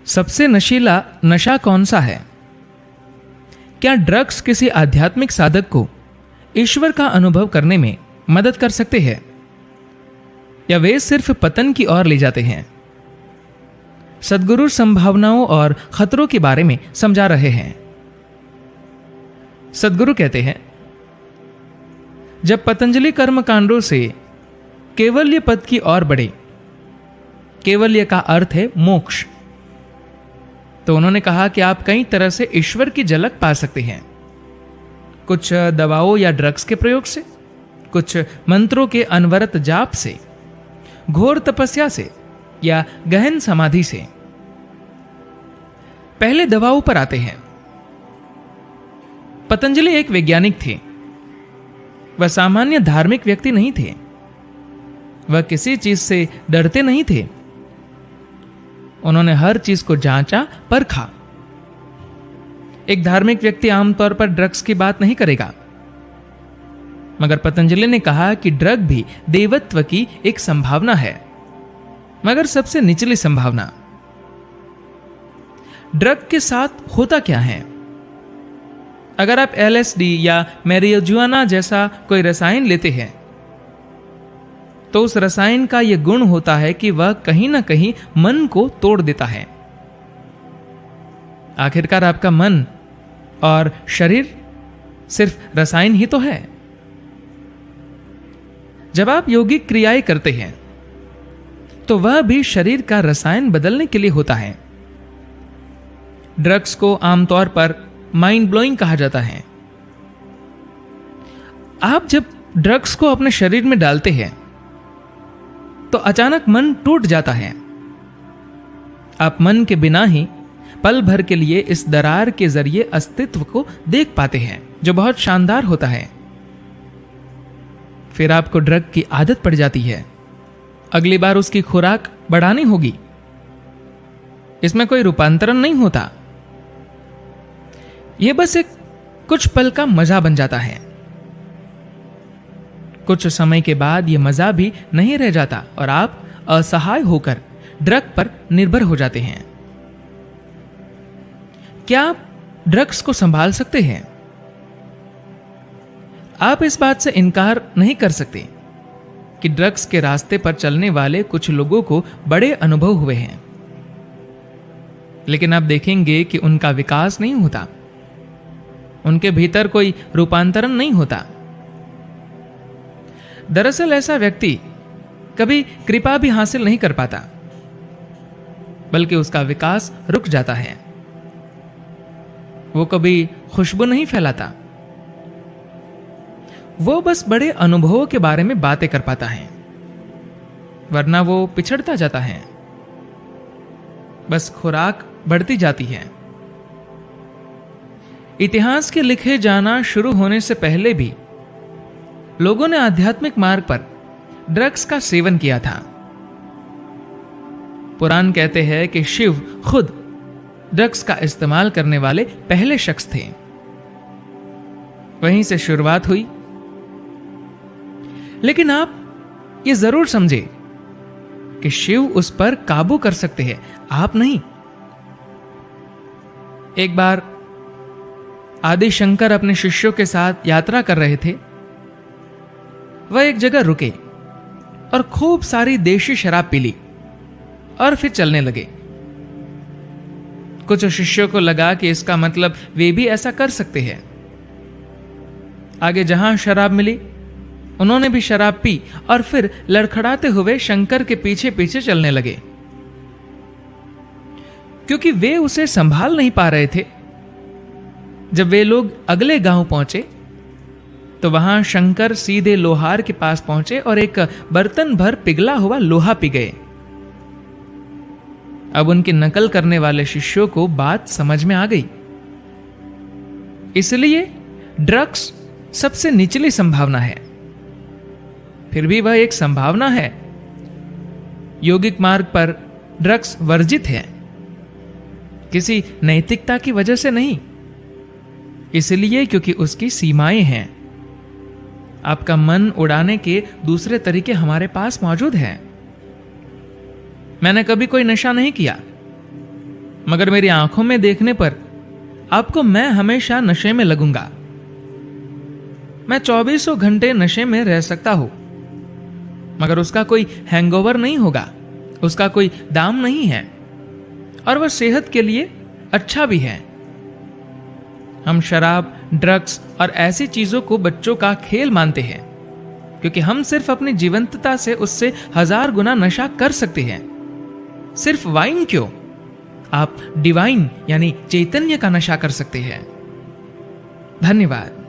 सबसे नशीला नशा कौन सा है? क्या ड्रग्स किसी आध्यात्मिक साधक को ईश्वर का अनुभव करने में मदद कर सकते हैं, या वे सिर्फ पतन की ओर ले जाते हैं? सद्गुरु संभावनाओं और खतरों के बारे में समझा रहे हैं। सद्गुरु कहते हैं, जब पतंजलि कर्मकांडों से केवल्य पद की ओर बढ़े, केवल्य का अर्थ है मोक्ष, तो उन्होंने कहा कि आप कई तरह से ईश्वर की झलक पा सकते हैं। कुछ दवाओं या ड्रग्स के प्रयोग से, कुछ मंत्रों के अनवरत जाप से, घोर तपस्या से या गहन समाधि से। पहले दवाओं पर आते हैं। पतंजलि एक वैज्ञानिक थे। वह सामान्य धार्मिक व्यक्ति नहीं थे। वह किसी चीज से डरते नहीं थे। उन्होंने हर चीज को जांचा, परखा। एक धार्मिक व्यक्ति आमतौर पर ड्रग्स की बात नहीं करेगा, मगर पतंजलि ने कहा कि ड्रग भी देवत्व की एक संभावना है, मगर सबसे निचली संभावना। ड्रग के साथ होता क्या है? अगर आप LSD या मैरिजुआना जैसा कोई रसायन लेते हैं, तो उस रसायन का यह गुण होता है कि वह कहीं ना कहीं मन को तोड़ देता है। आखिरकार आपका मन और शरीर सिर्फ रसायन ही तो है। जब आप योगिक क्रियाएं करते हैं, तो वह भी शरीर का रसायन बदलने के लिए होता है। ड्रग्स को आमतौर पर माइंड ब्लोइंग कहा जाता है। आप जब ड्रग्स को अपने शरीर में डालते हैं, तो अचानक मन टूट जाता है। आप मन के बिना ही पल भर के लिए इस दरार के जरिए अस्तित्व को देख पाते हैं, जो बहुत शानदार होता है। फिर आपको ड्रग की आदत पड़ जाती है। अगली बार उसकी खुराक बढ़ानी होगी। इसमें कोई रूपांतरण नहीं होता। यह बस एक कुछ पल का मजा बन जाता है। कुछ समय के बाद यह मजा भी नहीं रह जाता और आप असहाय होकर ड्रग पर निर्भर हो जाते हैं। क्या आप ड्रग्स को संभाल सकते हैं? आप इस बात से इनकार नहीं कर सकते कि ड्रग्स के रास्ते पर चलने वाले कुछ लोगों को बड़े अनुभव हुए हैं, लेकिन आप देखेंगे कि उनका विकास नहीं होता। उनके भीतर कोई रूपांतरण नहीं होता। दरअसल ऐसा व्यक्ति कभी कृपा भी हासिल नहीं कर पाता, बल्कि उसका विकास रुक जाता है। वो कभी खुशबू नहीं फैलाता। वो बस बड़े अनुभवों के बारे में बातें कर पाता है, वरना वो पिछड़ता जाता है। बस खुराक बढ़ती जाती है। इतिहास के लिखे जाना शुरू होने से पहले भी लोगों ने आध्यात्मिक मार्ग पर ड्रग्स का सेवन किया था। पुराण कहते हैं कि शिव खुद ड्रग्स का इस्तेमाल करने वाले पहले शख्स थे। वहीं से शुरुआत हुई। लेकिन आप ये जरूर समझे कि शिव उस पर काबू कर सकते हैं, आप नहीं। एक बार आदि शंकर अपने शिष्यों के साथ यात्रा कर रहे थे। वह एक जगह रुके और खूब सारी देशी शराब पी ली और फिर चलने लगे। कुछ शिष्यों को लगा कि इसका मतलब वे भी ऐसा कर सकते हैं। आगे जहां शराब मिली, उन्होंने भी शराब पी और फिर लड़खड़ाते हुए शंकर के पीछे पीछे चलने लगे, क्योंकि वे उसे संभाल नहीं पा रहे थे। जब वे लोग अगले गांव पहुंचे, तो वहां शंकर सीधे लोहार के पास पहुंचे और एक बर्तन भर पिघला हुआ लोहा पी गए। अब उनकी नकल करने वाले शिष्यों को बात समझ में आ गई। इसलिए ड्रग्स सबसे निचली संभावना है, फिर भी वह एक संभावना है। योगिक मार्ग पर ड्रग्स वर्जित है, किसी नैतिकता की वजह से नहीं, इसलिए क्योंकि उसकी सीमाएं हैं। आपका मन उड़ाने के दूसरे तरीके हमारे पास मौजूद हैं। मैंने कभी कोई नशा नहीं किया, मगर मेरी आंखों में देखने पर आपको मैं हमेशा नशे में लगूंगा। मैं 24 घंटे नशे में रह सकता हूं, मगर उसका कोई हैंगओवर नहीं होगा, उसका कोई दाम नहीं है, और वह सेहत के लिए अच्छा भी है। हम शराब, ड्रग्स और ऐसी चीजों को बच्चों का खेल मानते हैं, क्योंकि हम सिर्फ अपनी जीवंतता से उससे 1000 गुना नशा कर सकते हैं। सिर्फ वाइन क्यों, आप डिवाइन यानी चैतन्य का नशा कर सकते हैं। धन्यवाद।